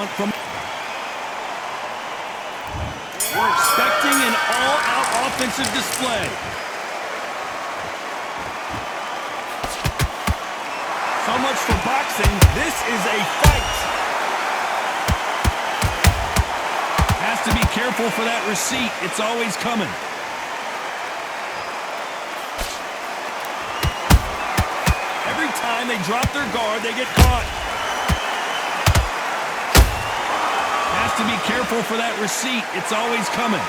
want from... We're expecting an all-out offensive display. So much for boxing. This is a fight. Has to be careful for that receipt. It's always coming. Every time they drop their guard, they get caught. Has to be careful for that receipt. It's always coming.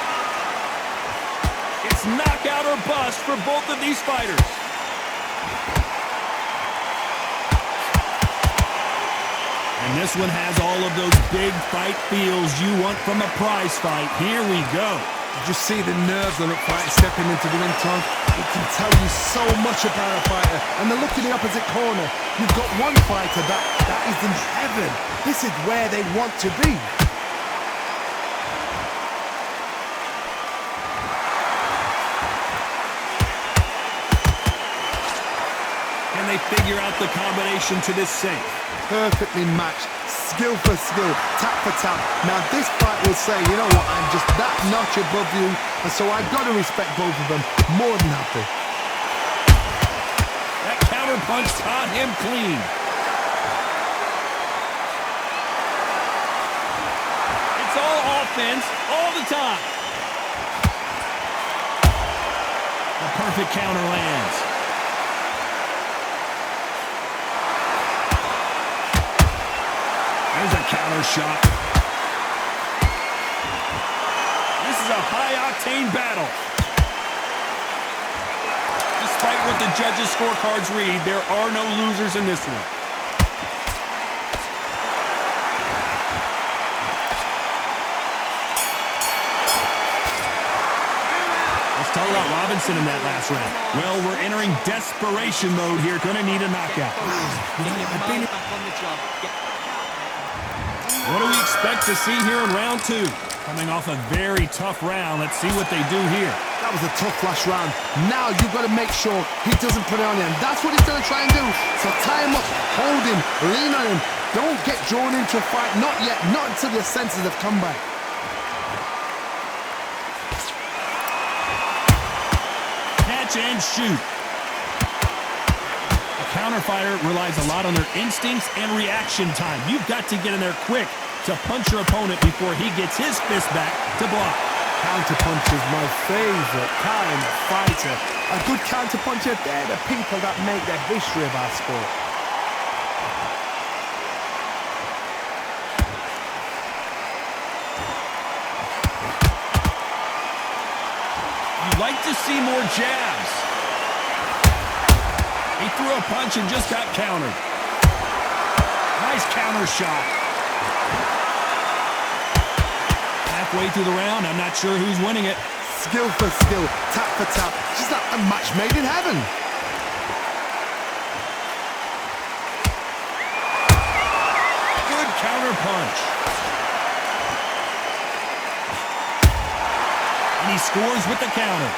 It's knockout or bust for both of these fighters. And this one has all of those big fight feels you want from a prize fight. Here we go. Did you see the nerves on the fighter stepping into the ring, Tom? It can tell you so much about a fighter. And the look in the opposite corner. You've got one fighter that is in heaven. This is where they want to be. Can they figure out the combination to this safe? Perfectly matched, skill for skill, tap for tap. Now this fight will say, you know what, I'm just that notch above you, and so I've got to respect both of them more than happy. That counter punch caught him clean. It's all offense, all the time. The perfect counter lands. There's a counter shot. This is a high-octane battle. Despite what the judges' scorecards read, there are no losers in this one. Let's talk about Robinson in that last round. Well, we're entering desperation mode here. Gonna need a knockout. What do we expect to see here in round two? Coming off a very tough round. Let's see what they do here. That was a tough last round. Now you've got to make sure he doesn't put it on him. That's what he's going to try and do. So tie him up, hold him, lean on him. Don't get drawn into a fight. Not yet. Not until your senses have come back. Catch and shoot. Counter fighter relies a lot on their instincts and reaction time. You've got to get in there quick to punch your opponent before he gets his fist back to block. Counter punch is my favorite kind of fighter. A good counter puncher, they're the people that make the history of our sport. You'd like to see more jabs. He threw a punch and just got countered. Nice counter shot. Halfway through the round, I'm not sure who's winning it. Skill for skill, tap for tap. Just like a match made in heaven. Good counter punch. And he scores with the counter.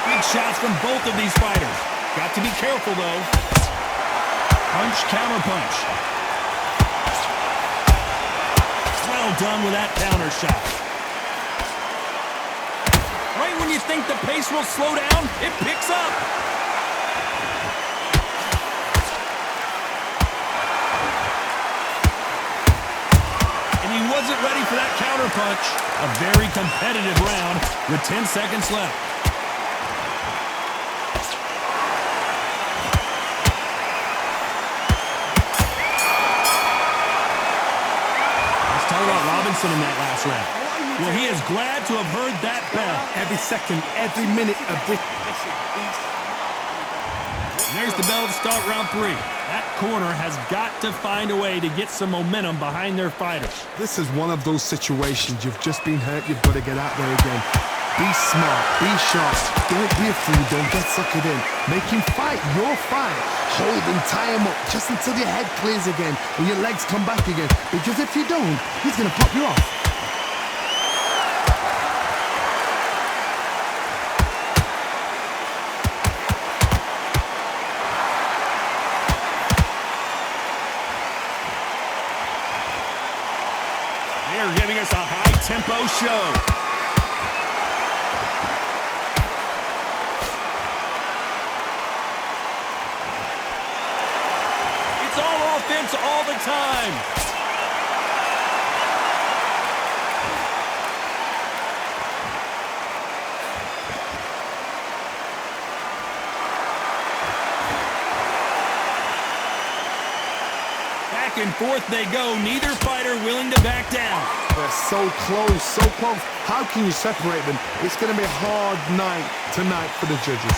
Big shots from both of these fighters. Got to be careful, though. Punch, counter punch. Well done with that counter shot. Right when you think the pace will slow down, it picks up. And he wasn't ready for that counter punch. A very competitive round with 10 seconds left. Robinson in that last round. Well, he is glad to have heard that bell. Every second, every minute of this. There's the bell to start round three. That corner has got to find a way to get some momentum behind their fighters. This is one of those situations. You've just been hurt. You've got to get out there again. Be smart. Be sharp. Don't be a fool. Don't get suckered in. Make him fight your fight. Hold him, tie him up, just until your head clears again and your legs come back again. Because if you don't, he's going to pop you off. They're giving us a high-tempo show. It's all offense all the time. Back and forth they go. Neither fighter willing to back down. They're so close, so close. How can you separate them? It's going to be a hard night tonight for the judges.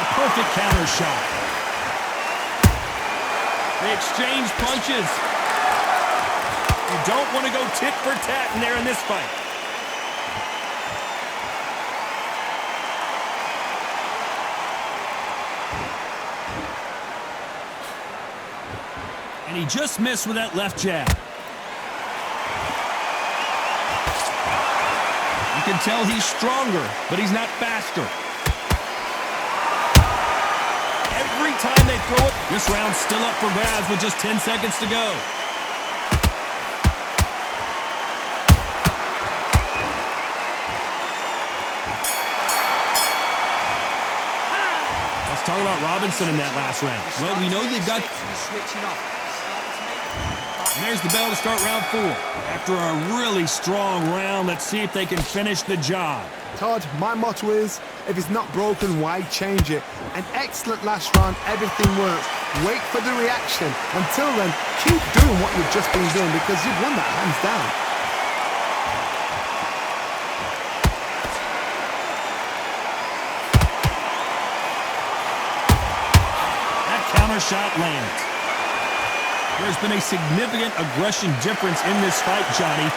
A perfect counter shot. They exchange punches. You don't want to go tit for tat in there in this fight. And he just missed with that left jab. You can tell he's stronger, but he's not faster. Every time they throw it, this round's still up for grabs with just 10 seconds to go. Let's talk about Robinson in that last round. Well, we know they've got... And there's the bell to start round 4. After a really strong round, let's see if they can finish the job. Todd, my motto is, if it's not broken, why change it? An excellent last round, everything works. Wait for the reaction. Until then, keep doing what you've just been doing because you've won that hands down. That counter shot lands. There's been a significant aggression difference in this fight, Johnny.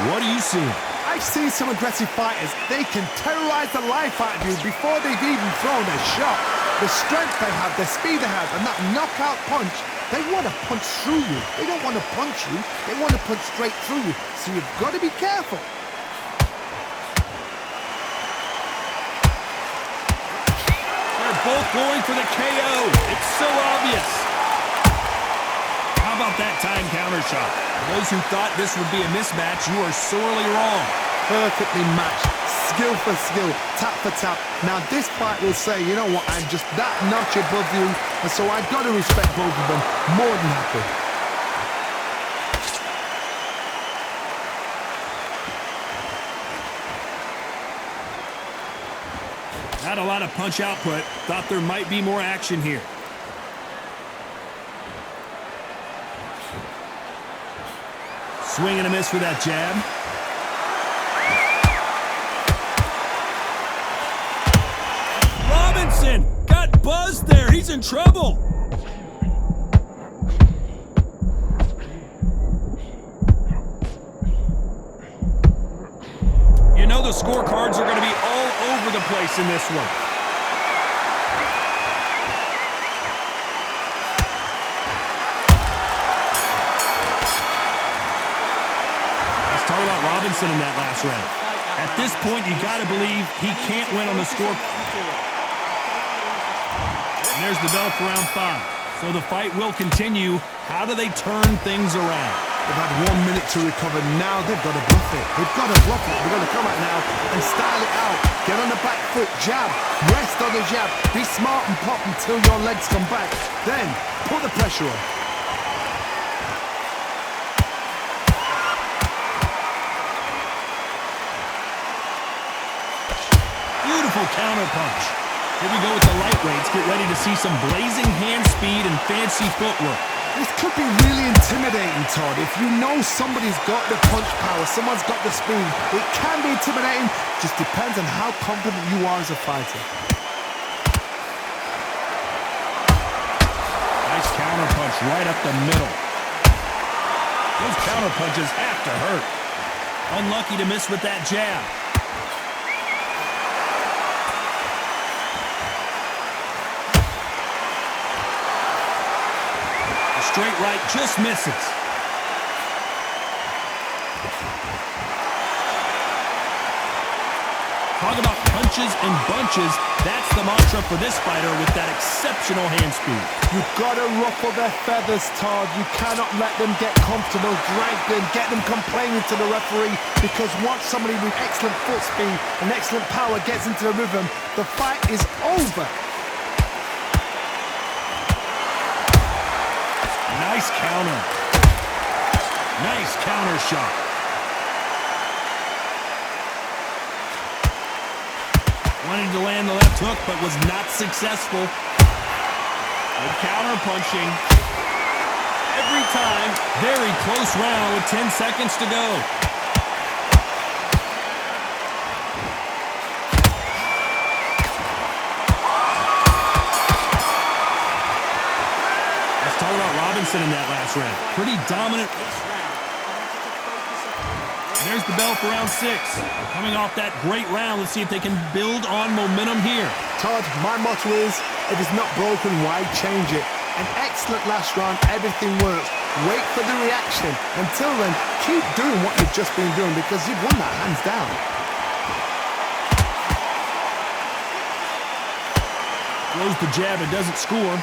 What are you seeing? I've seen some aggressive fighters. They can terrorize the life out of you before they've even thrown a shot. The strength they have, the speed they have, and that knockout punch, they want to punch through you. They don't want to punch you. They want to punch straight through you. So you've got to be careful. They're both going for the KO. It's so obvious. How about that time counter shot? Those who thought this would be a mismatch, you are sorely wrong. Perfectly matched, skill for skill, tap for tap. Now this fight will say, you know what, I'm just that notch above you, and so I've got to respect both of them. More than happy. Not a lot of punch output. Thought there might be more action here. Swing and a miss for that jab. Robinson got buzzed there. He's in trouble. You know the scorecards are going to be all over the place in this one. Talk about Robinson in that last round. At this point, you got to believe he can't win on the score. And there's the bell for round 5. So the fight will continue. How do they turn things around? They've had 1 minute to recover. Now they've got to bluff it. They've got to bluff it. They've got to come out now and style it out. Get on the back foot, jab, rest on the jab. Be smart and pop until your legs come back. Then put the pressure on. Counter punch. Here we go with the lightweights. Get ready to see some blazing hand speed and fancy footwork. This could be really intimidating, Todd. If you know somebody's got the punch power, someone's got the speed, it can be intimidating. Just depends on how confident you are as a fighter. Nice counter punch right up the middle. Those counter punches have to hurt. Unlucky to miss with that jab. Straight right just misses. Talk about punches and bunches. That's the mantra for this fighter with that exceptional hand speed. You've got to ruffle their feathers, Todd. You cannot let them get comfortable, drag them, get them complaining to the referee, because once somebody with excellent foot speed and excellent power gets into the rhythm, the fight is over. Nice counter. Nice counter shot. Wanting to land the left hook, but was not successful. Good counter punching. Every time, very close round with 10 seconds to go. Let's talk about Robinson in that last round. Pretty dominant. There's the bell for round 6. Coming off that great round, let's see if they can build on momentum here. Todd, my motto is, if it's not broken, why change it? An excellent last round, everything works. Wait for the reaction. Until then, keep doing what you've just been doing, because you've won that hands down. Throws the jab and doesn't score.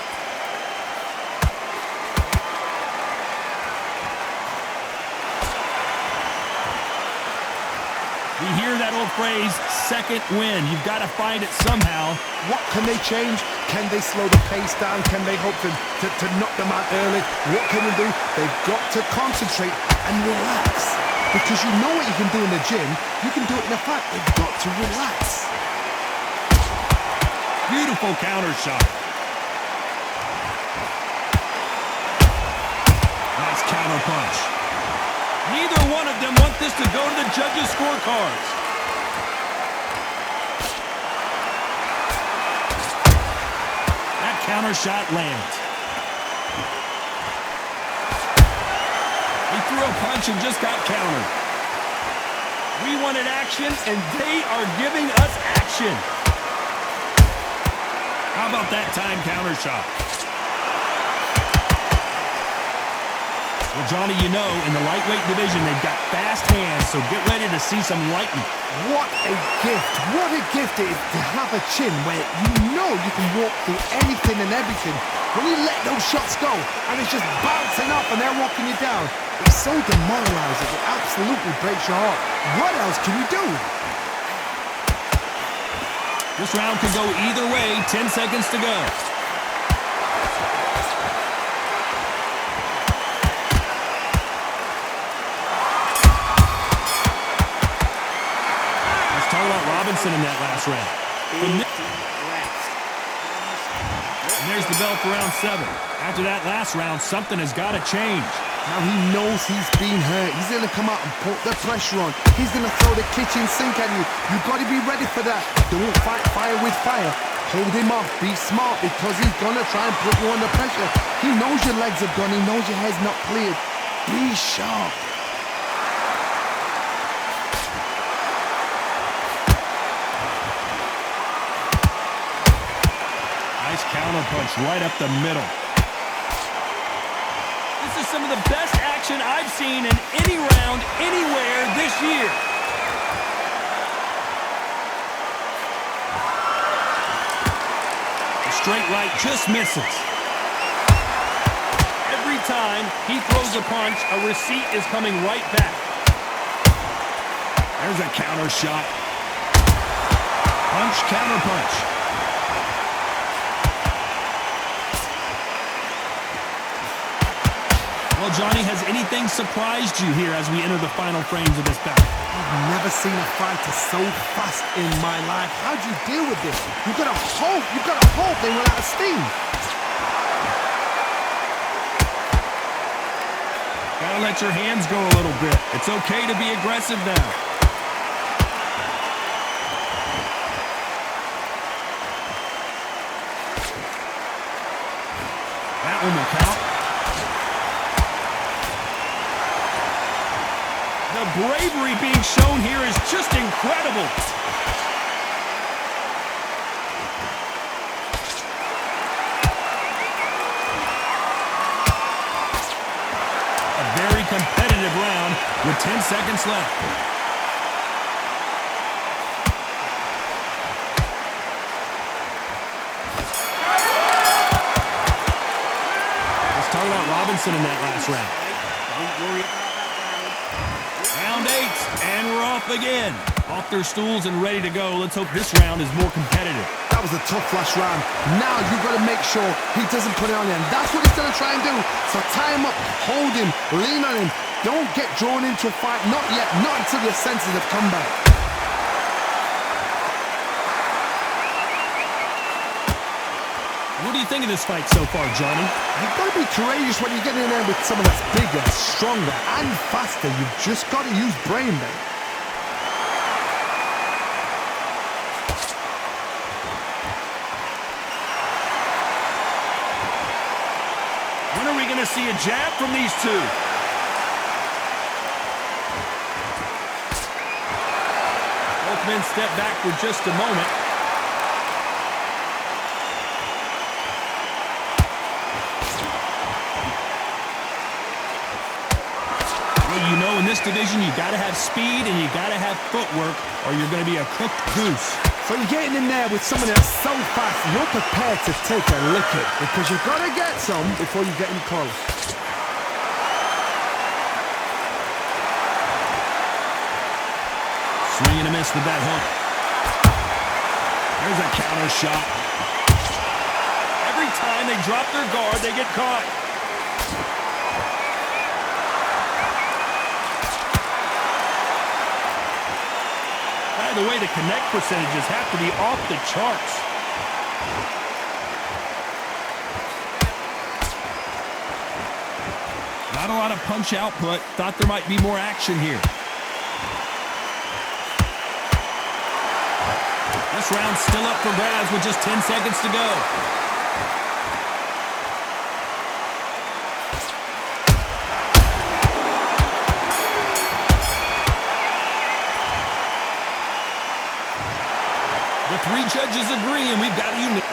We hear that old phrase, second win. You've got to find it somehow. What can they change? Can they slow the pace down? Can they hope to knock them out early? What can they do? They've got to concentrate and relax. Because you know what you can do in the gym, you can do it in a fight. They've got to relax. Beautiful counter shot. Nice counter punch. Neither one of them want this to go to the judges' scorecards. That counter shot lands. He threw a punch and just got countered. We wanted action, and they are giving us action. How about that time counter shot? Well, Johnny, you know, in the lightweight division, they've got fast hands, so get ready to see some lightning. What a gift. What a gift it is to have a chin where you know you can walk through anything and everything. When you let those shots go, and it's just bouncing up and they're walking you down, it's so demoralizing. It absolutely breaks your heart. What else can you do? This round could go either way. 10 seconds to go. Robinson in that last round. And there's the bell for round 7. After that last round, something has got to change. Now he knows he's been hurt. He's going to come out and put the pressure on. He's going to throw the kitchen sink at you. You've got to be ready for that. Don't fight fire with fire. Hold him off. Be smart, because he's going to try and put you under pressure. He knows your legs are gone. He knows your head's not cleared. Be sharp. Nice counter punch right up the middle. This is some of the best action I've seen in any round, anywhere this year. The straight right just misses. Every time he throws a punch, a receipt is coming right back. There's a counter shot. Punch, counter punch. Well, Johnny, has anything surprised you here as we enter the final frames of this battle? I've never seen a fighter so fast in my life. How'd you deal with this? You've got to hope they run out of steam. Gotta let your hands go a little bit. It's okay to be aggressive now. That one will count. The bravery being shown here is just incredible. A very competitive round with 10 seconds left. talking about Robinson in that last round. Round 8, and we're off again. Off their stools and ready to go. Let's hope this round is more competitive. That was a tough last round. Now you've got to make sure he doesn't put it on you. And that's what he's going to try and do. So tie him up, hold him, lean on him. Don't get drawn into a fight. Not yet. Not until your senses have come back. What do you think of this fight so far, Johnny? You've got to be courageous when you're getting in there with someone that's bigger, stronger, and faster. You've just got to use brain, man. When are we going to see a jab from these two? Both men step back for just a moment. You know, in this division, you got to have speed and you got to have footwork, or you're going to be a cooked goose. So you're getting in there with someone that's so fast, you're prepared to take a licking because you've got to get some before you get in close. Swing and a miss with that hook. There's a counter shot. Every time they drop their guard, they get caught. By the way, the connect percentages have to be off the charts. Not a lot of punch output. Thought there might be more action here. This round's still up for grabs with just 10 seconds to go. The 3 judges agree, and we've got a unit.